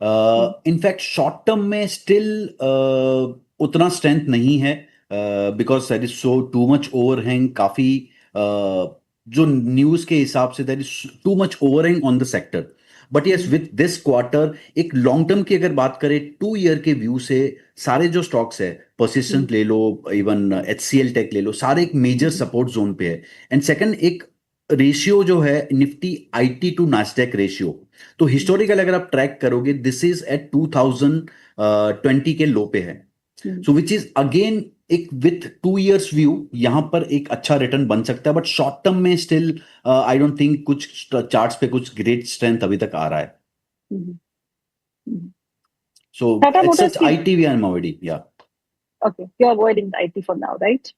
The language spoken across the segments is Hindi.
इनफैक्ट शॉर्ट टर्म में स्टिल उतना स्ट्रेंथ नहीं है, because that is so too much overhang, काफी जो न्यूज के हिसाब say that is too much overhang on the sector. But yes, with this quarter एक लॉन्ग टर्म की अगर बात करें 2 ईयर के व्यू से, सारे जो स्टॉक्स है, परसिस्टेंट ले लो, इवन HCL टेक ले लो, सारे एक मेजर सपोर्ट जोन पे है। एंड सेकंड, एक रेशियो जो है Nifty IT to Nasdaq ratio, तो हिस्टोरिकल अगर आप ट्रैक करोगे, दिस इज एट 2020 के लो पे है। सो विच इज अगेन एक विथ 2 ईयर्स व्यू यहां पर एक अच्छा रिटर्न बन सकता है, बट शॉर्ट टर्म में स्टिल आई डोंट थिंक कुछ चार्ट्स पे कुछ ग्रेट स्ट्रेंथ अभी तक आ रहा है। सो Tata इट्स Motors सच की IT वी आर अवॉइडिंग, या okay, you're avoiding the IT for now, right?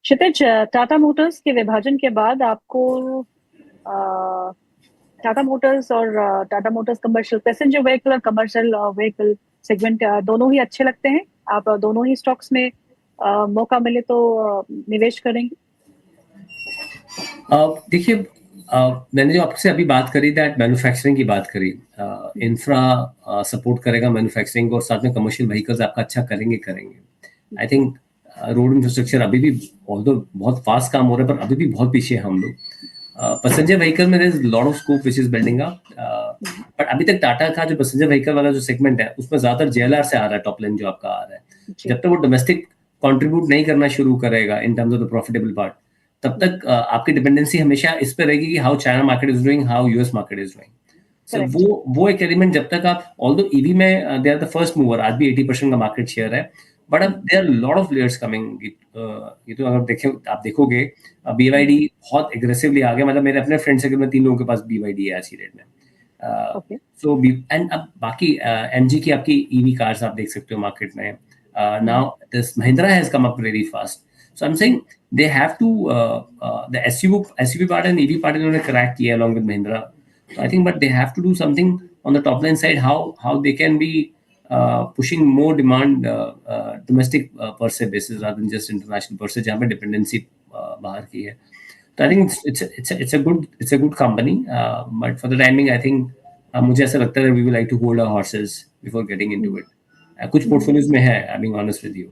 Kshitij, Tata Motors के विभाजन के बाद आपको टाटा मोटर्स और Tata Motors commercial passenger vehicle और कमर्शियल व्हीकल सेगमेंट दोनों ही अच्छे लगते हैं? आप दोनों ही स्टॉक्स में मौका मिले तो निवेश करेंगे? देखिए, मैंने जो आपसे अभी बात करी, दैट मैन्युफैक्चरिंग की बात करी, इंफ्रा सपोर्ट करेगा मैन्युफैक्चरिंग को, और साथ में कमर्शियल व्हीकल्स आपका अच्छा करेंगे। आई थिंक रोड इंफ्रास्ट्रक्चर अभी भी बहुत फास्ट काम हो रहा है, पर अभी भी बहुत पीछे हैं हम लोग। पैसेंजर व्हीकल में there is lot of scope which is building up, but अभी तक टाटा का जो पैसेंजर व्हीकल वाला जो सेगमेंट है, उसमें ज्यादातर JLR से आ रहा है, टॉप लाइन जो आपका आ रहा है। जब तक वो डोमेस्टिक कंट्रीब्यूट नहीं करना शुरू करेगा in terms of the profitable part, तब तक आपकी डिपेंडेंसी हमेशा इस पे रहेगी कि how China market is doing, how US market is doing. So वो एक एलिमेंट जब तक आप, ऑल्दो EV में they are the first mover, आज भी 80% का मार्केट शेयर है, बट अब there are lot of players coming. ये तो अगर आप देखोगे, BYD बहुत एग्रेसिवली आ गया। मतलब मेरे अपने फ्रेंड सर्कल में 3 लोगों के पास BYD है आज की डेट में। सो एंड अब बाकी MG की आपकी EV कार्स आप देख सकते हो मार्केट में। Now this Mahindra has come up very fast. So I'm saying they have to the SUV part and EV part इन्होंने crack किया along with Mahindra. So I think, but they have to do something on the top line side, how they can be pushing more demand domestic per se basis rather than just international per se, जहाँ पे dependency बाहर की है। So I think it's a good company, but for the timing I think मुझे ऐसा लगता है we will like to hold our horses before getting into it. कुछ portfolios में है, I'm being honest with you.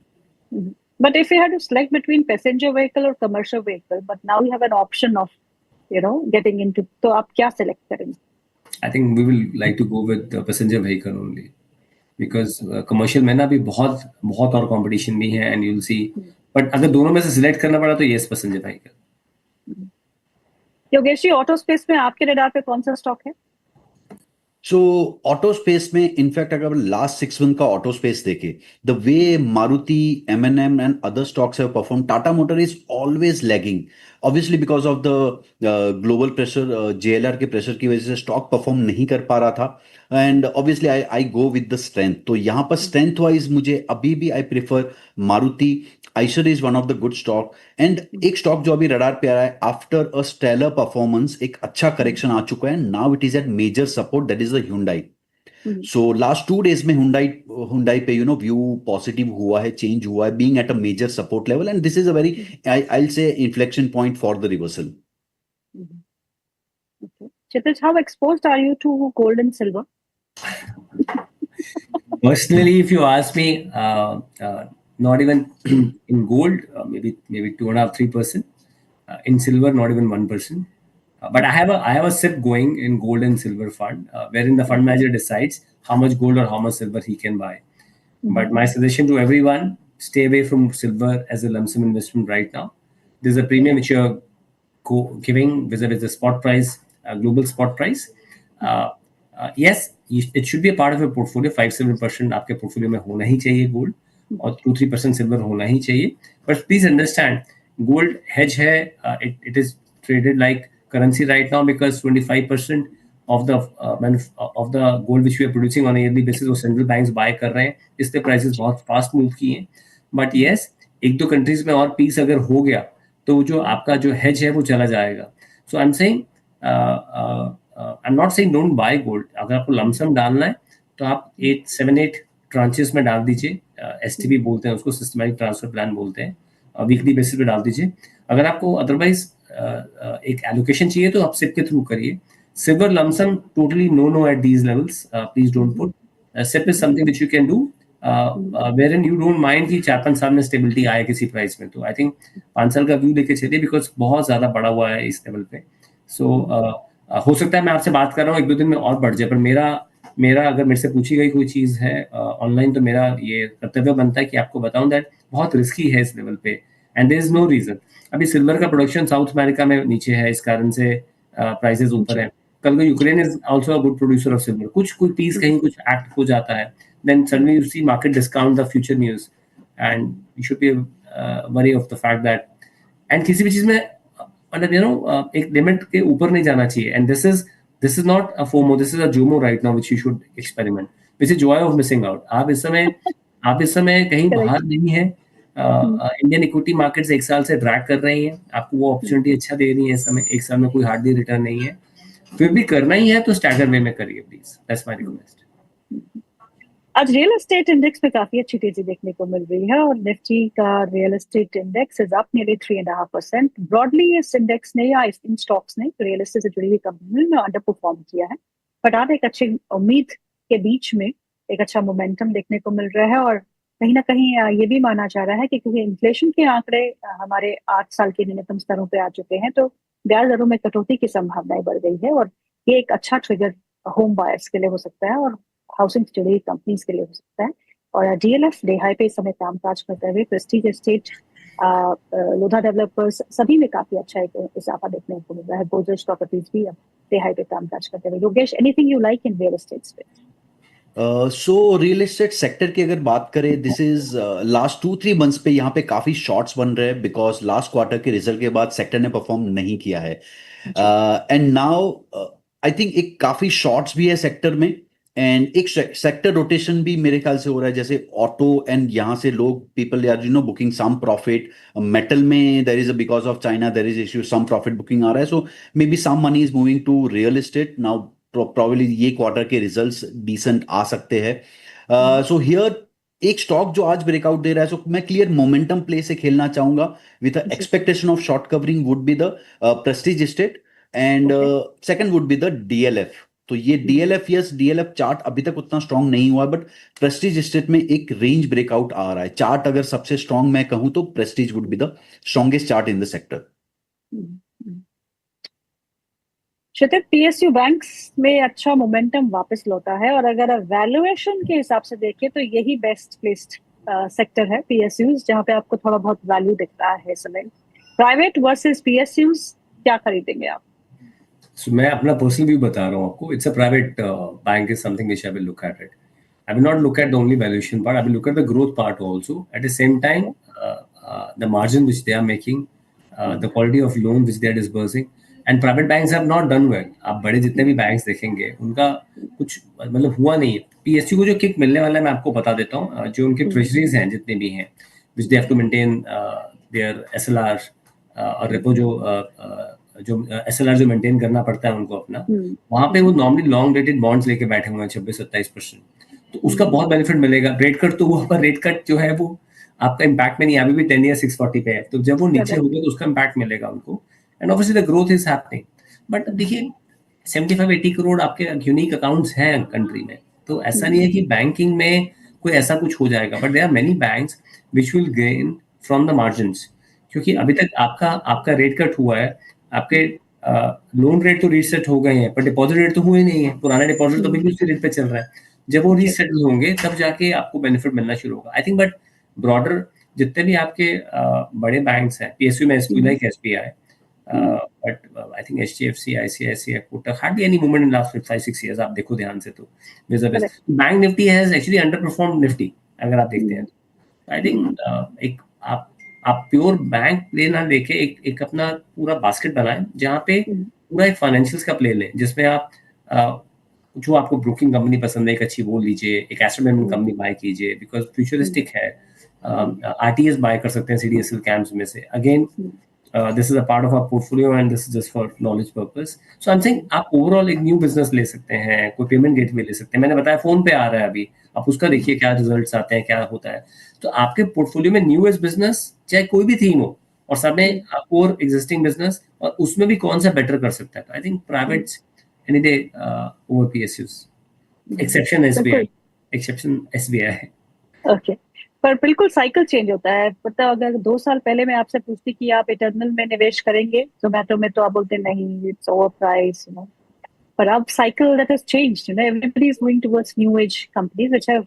But if you had to select between passenger vehicle or commercial vehicle, but now you have an option of, getting into, तो आप क्या select करेंगे? I think we will like to go with the passenger vehicle only, because commercial में ना भी बहुत और competition भी है, and you'll see. But अगर दोनों में से select करना पड़ा तो yes, passenger vehicle. Yogesh ji, auto space में आपके रेडार पे कौन सा स्टॉक है? सो ऑटो स्पेस में इनफैक्ट अगर लास्ट 6 मंथ का ऑटो स्पेस देखे, the way Maruti, M&M and other stocks have perform, Tata motor is always lagging, obviously because of the global pressure, JLR के प्रेशर की वजह से स्टॉक परफॉर्म नहीं कर पा रहा था। And obviously I go with the strength, तो यहाँ पर स्ट्रेंथ वाइज मुझे अभी भी I prefer Maruti. Eicher is one of the good stock. And एक स्टॉक जो अभी रडार पे आ रहा है, आफ्टर अ स्टेलर परफॉर्मेंस एक अच्छा करेक्शन आ चुका है, now it is at major support, that is the Hyundai। So last 2 days में Hyundai पे व्यू पॉजिटिव हुआ है, चेंज हुआ है, being at a major support level, and this is a very, I will say, inflection point for the reversal. Kshitij, how exposed are you to gold and silver? Personally, if you ask me, not even in gold, maybe 2.5-3%. In silver, not even 1%. But I have a SIP going in gold and silver fund, wherein the fund manager decides how much gold or how much silver he can buy. But my suggestion to everyone: stay away from silver as a lump sum investment right now. There's a premium which you're giving vis-a-vis the spot price, global spot price. Yes, it should be a part of your portfolio. 5-7% आपके portfolio में होना ही चाहिए gold, और 2-3% silver होना ही चाहिए. But please understand, gold hedge है. It is traded like currency right now, because 25% of the gold which we are producing on a yearly basis वो central banks buy कर रहे हैं, इसलिए prices बहुत fast move किए हैं. But yes, 1-2 countries में और peace अगर हो गया तो जो आपका जो hedge है वो चला जाएगा. So I'm saying, I'm not saying don't buy gold. अगर आपको लमसम डालना है तो आप 7-8 ट्रांचेस में डाल दीजिए. STP बोलते हैं उसको, सिस्टमैटिक ट्रांसफर प्लान बोलते हैं. वीकली बेसिस पे डाल दीजिए. अगर आपको अदरवाइज एक एलोकेशन चाहिए तो आप सिप के थ्रू करिए. Silver lump sum, totally no at these levels. Please don't put. SIP is something which you can do, wherein you don't mind कि 4-5 साल में स्टेबिलिटी आए किसी प्राइस में. तो आई थिंक 5 साल का व्यू लेके चलिए, बिकॉज बहुत ज्यादा बड़ा हुआ है इस लेवल पे. सो हो सकता है मैं आपसे बात कर रहा हूँ 1-2 दिन में और बढ़ जाए, पर मेरा अगर मेरे से पूछी गई कोई चीज है ऑनलाइन, तो मेरा ये कर्तव्य बनता है कि आपको बताऊं दैट बहुत रिस्की है इस लेवल पे, and there is no reason. अभी सिल्वर का प्रोडक्शन साउथ अमेरिका में नीचे है, इस कारण से प्राइसेस ऊपर है. कल को Ukraine is also a good producer of silver. कुछ कोई पीस कहीं कुछ एक्ट हो जाता है, then suddenly you see market discount the future news, and you should be worry of the fact that, and किसी भी चीज में मतलब एक लिमिट के ऊपर नहीं जाना चाहिए. And this is not a FOMO, this is a JOMO right now which you should experiment, which is joy of missing out. आप इस समय कहीं बाहर नहीं है. इंडियन इक्विटी मार्केट्स 1 साल से ड्रैग कर रही हैं, आपको वो अपॉर्चुनिटी अच्छा दे रही है. इस समय 1 साल में कोई हार्डली रिटर्न नहीं है, फिर भी करना ही है तो स्टैगर वे में करिए प्लीज. That's my request. आज रियल एस्टेट इंडेक्स में काफी अच्छी तेजी देखने को मिल रही है, और निफ्टी का real estate index is up nearly 3.5%. Broadly इस इंडेक्स ने या इन स्टॉक्स ने रियल एस्टेट से जुड़ी हुई कंपनी में अंडर परफॉर्म किया है, बट आज एक अच्छी उम्मीद के बीच में एक अच्छा मोमेंटम देखने को मिल रहा है. और कहीं ना कहीं ये भी माना जा रहा है कि क्योंकि इन्फ्लेशन के आंकड़े हमारे 8 साल के न्यूनतम स्तरों पे आ चुके हैं, तो ब्याज दरों में कटौती की संभावनाएं बढ़ गई है, और ये एक अच्छा ट्रिगर होम बायर्स के लिए हो सकता है और हाउसिंग से जुड़ी कंपनीज के लिए हो सकता है. और डीएलएफ डे हाई पे इस समय कामकाज करते हुए प्रेस्टीज एस्टेट, लोधा डेवलपर्स सभी में काफी अच्छा एक इजाफा देखने को मिल रहा है. गोदरेज प्रॉपर्टीज भी अब डे हाई पे कामकाज करते हुए. Yogesh, anything you like in real estate space? So real estate sector की अगर बात करें, दिस इज लास्ट 2-3 मंथ्स पे यहाँ पे काफी शॉर्ट्स बन रहे हैं, बिकॉज लास्ट क्वार्टर के रिजल्ट के बाद सेक्टर ने परफॉर्म नहीं किया है. एंड नाउ आई थिंक एक काफी शॉर्ट्स भी है सेक्टर में, एंड एक सेक्टर रोटेशन भी मेरे ख्याल से हो रहा है. जैसे ऑटो एंड यहाँ से लोग people are booking some profit. Metal में there is because of China there is issue, some profit booking आ रहा है. So may be some money is moving to real estate now. Probably ये क्वार्टर के रिजल्ट्स डिसेंट आ सकते हैं. सो हियर एक स्टॉक जो आज ब्रेकआउट दे रहा है, सो मैं क्लियर मोमेंटम प्ले से खेलना चाहूंगा with expectation of short covering would be the Prestige estate, and second would be the DLF. तो ये डीएलएफ चार्ट अभी तक उतना स्ट्रांग नहीं हुआ, बट प्रेस्टीज एस्टेट में एक रेंज ब्रेकआउट आ रहा है. चार्ट अगर सबसे स्ट्रांग मैं कहूं तो Prestige would be the strongest chart in the sector. Kshitij, PSU banks में अच्छा मोमेंटम वापस लौटा है, और अगर वैल्यूएशन के हिसाब से देखें तो यही बेस्ट प्लेस्ड सेक्टर है पीएसयूज, जहां पे आपको थोड़ा बहुत वैल्यू दिखता है इस समय. प्राइवेट वर्सेस पीएसयूज, क्या खरीदेंगे आप? So मैं अपना पर्सनल व्यू बता रहा हूँ आपको. It's a private bank is something which I will look at it. I will not look at the only valuation part. I will look at the growth part also. At the same time, the margin which they are making, the quality of loan which they are disbursing, and private banks have not done well. आप बड़े जितने भी बैंक्स देखेंगे उनका कुछ मतलब हुआ नहीं है. पीएसयू को जो किक मिलने वाला है मैं आपको बता देता हूँ. जो उनके ट्रेजरीज हैं जितने भी हैं, which they have to maintain their SLR और रेपो जो SLR जो मेंटेन करना पड़ता है उनको अपना, वहां पे वो नॉर्मली लॉन्ग डेटेड बॉन्ड्स लेके बैठे हुए हैं 26-27%. तो उसका बहुत बेनिफिट मिलेगा. रेट कट तो वो पर रेट कट जो है वो आपका इम्पैक्ट में नहीं, अभी भी 10 ईयर 640 पे है. तो जब वो नीचे होगा तो उसका इम्पैक्ट मिलेगा उनको, and obviously the growth is happening. But देखिए 75-80 करोड़ आपके यूनिक अकाउंट्स हैं कंट्री में, तो ऐसा नहीं है कि बैंकिंग में कोई ऐसा कुछ हो जाएगा. But there are many banks which will gain from the margins, क्योंकि अभी तक आपका रेट कट हुआ है. आपके लोन रेट तो रीसेट हो गए हैं, पर डिपॉजिट रेट तो हुए नहीं है. पुराना डिपॉजिट तो बिल्कुल उसी रेट पे चल रहा है. जब वो रीसेटल होंगे तब जाके आपको बेनिफिट मिलना शुरू होगा, आई थिंक. बट ब्रॉडर जितने भी आपके बड़े बैंक्स हैं, पीएसयू में like SBI, but I think HDFC, ICICI, Kotak, hardly any movement in last 5-6 years. आप देखो ध्यान से तो bank Nifty has actually under perform Nifty अगर आप देखते हैं. आई थिंक एक आप प्योर बैंक प्ले ना लेके एक अपना पूरा बास्केट बनाएं, जहाँ पे पूरा एक फाइनेंशियल्स का प्ले लें, जिसमें आप जो आपको ब्रोकिंग कंपनी पसंद है एक अच्छी वो लीजिए, एक एसेट मैनेजमेंट कंपनी बाय कीजिए बिकॉज फ्यूचरिस्टिक है. आरटीएस बाय कर सकते हैं सीडीएसएल कैंप्स में से. Again this is a part of our portfolio and this is just for knowledge purpose. So I am saying आप ओवरऑल एक न्यू बिजनेस ले सकते हैं, कोई पेमेंट गेटवे ले सकते हैं. मैंने बताया फोन पे आ रहा है अभी, आप उसका देखिए क्या रिजल्ट्स आते हैं, क्या होता है. तो आपके पोर्टफोलियो में न्यूएस्ट बिजनेस चाहे कोई भी थीम हो, और सब में कोर एग्जिस्टिंग बिजनेस, और उसमें भी कौन सा बेटर कर सकता है. I think private any day over PSUs. Exception SBI. बिल्कुल। Exception SBI. ओके, पर बिल्कुल साइकिल चेंज होता है। मतलब अगर 2 साल पहले मैं आपसे पूछती कि आप इटर्नल में निवेश करेंगे जोमेटो में, तो आप बोलते नहीं, it's over price, you know. पर अब cycle that has changed, you know, everybody is going towards new age companies which have,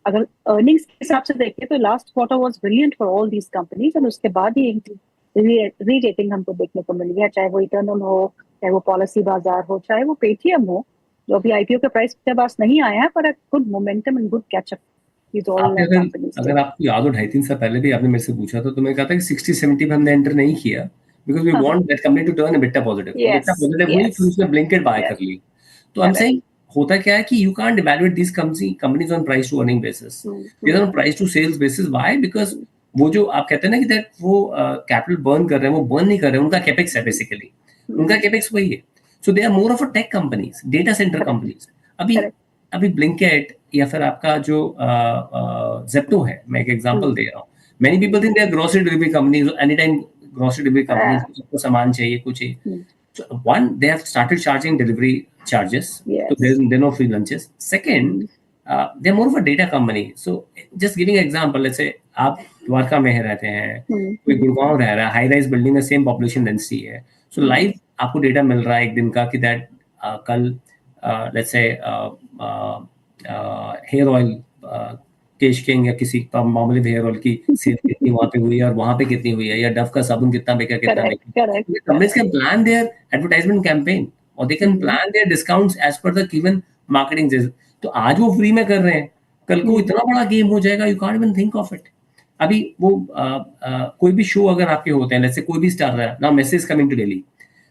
अगर अर्निंग्स के हिसाब से देखें तो last quarter was brilliant for all these companies, and उसके बाद ही री-रेटिंग हमको देखने को मिल गया, चाहे वो इटर्नल हो, चाहे वो पॉलिसी बाजार हो, चाहे वो पेटीएम हो, जो अभी आईपीओ के प्राइस के पास नहीं आया है, पर good momentum and good catch up is all आपने कंपनीज। अगर आपको याद हो 2.5-3 साल पहले भी आपने मेरे से पूछा था, तो मैंने कहा था कि 60-70 पे हमने एंटर नहीं किया because we want that company to turn EBITDA positive. EBITDA positive हुई, फिर उसने ब्लिंकेट बाय कर ली। तो आई एम सेइंग होता क्या है कि you can't evaluate this companies on price to earning basis, they are on price to sales basis. Why? Because वो जो आप कहते हैं ना कि दैट वो कैपिटल बर्न कर रहे हैं, वो बर्न नहीं कर रहे हैं, उनका कैपेक्स है बेसिकली, उनका कैपेक्स वही है। So they are more of a tech companies, data centre companies. अभी ब्लिंकेट या फिर आपका जो ज़ेप्टो है, मैं एक एग्जांपल दे रहा हूँ। Many people think they are grocery delivery companies, any time grocery delivery companies, सबको सामान चाहिए, कुछ चाहिए। So one, they have started charging delivery charges. Yes. So there are no free lunches. Second, they're more of a data company. So just giving an example, let's say आप द्वारका में रहते हैं, कोई गुड़गांव रह रहा है, हाई राइज बिल्डिंग में सेम पॉपुलेशन डेंसिटी है। सो लाइव आपको डेटा मिल रहा है एक दिन का कि दैट कल let's say hair oil cash king या किसी मामूली हेयर ऑयल की सेल कितनी वहां पे हुई है और वहां पे कितनी हुई है, या डव का साबुन कितना बिका, कितना बिका। Companies can plan their advertisement campaign और they can plan their discounts as per the given marketing. तो आज वो फ्री में कर रहे हैं, कल को इतना बड़ा गेम हो जाएगा, you can't even think of it. अभी वो कोई भी शो अगर आपके होते हैं, लेट्स से कोई भी स्टार रहा है ना, Messi is coming to Delhi,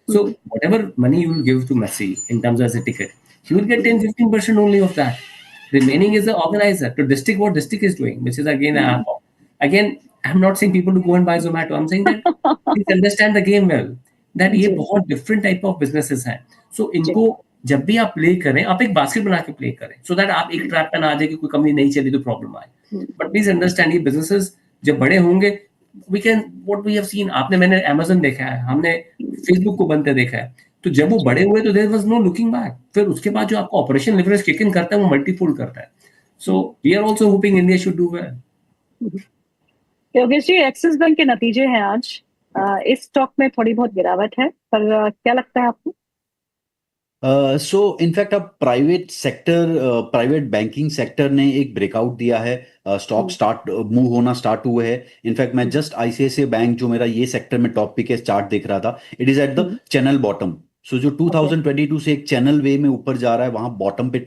so whatever money you will give to Messi in terms of the ticket, he will get 10-15% only of that. Remaining is the organizer to district what district is doing, which is again I'm not saying people to go and buy Zomato. I'm saying that please understand the game well, that ये बहुत different type of businesses हैं. So इनको जब भी आप प्ले करें, आप एक बास्केट बना के प्ले करें, so that आप एक ट्रैप पे ना आ जाए कि कोई कंपनी नहीं चली तो प्रॉब्लम आए. But please understand, ये businesses जब बड़े होंगे, what we have seen, मैंने Amazon देखा है, हमने Facebook को बनते देखा है, तो जब वो बड़े हुए तो there was no looking back. फिर उसके बाद जो आपको ऑपरेशन लिवरेज किक इन करता है, वो मल्टीफोल्ड करता है। So we are also hoping India should do well. Yogesh ji, Axis Bank के नतीजे हैं आज, इस स्टॉक में थोड़ी बहुत गिरावट है, पर क्या लगता है आपको? सो इनफैक्ट अब प्राइवेट बैंकिंग सेक्टर ने एक ब्रेकआउट दिया है, स्टॉक मूव होना स्टार्ट हुए हैं। इनफैक्ट मैं जस्ट आईसीआईसीआई बैंक, जो मेरा ये सेक्टर में टॉप पिक है, चार्ट देख रहा था, it is at the channel bottom. So जो 2022 से एक चैनल वे में ऊपर जा रहा है, वहां बॉटम पे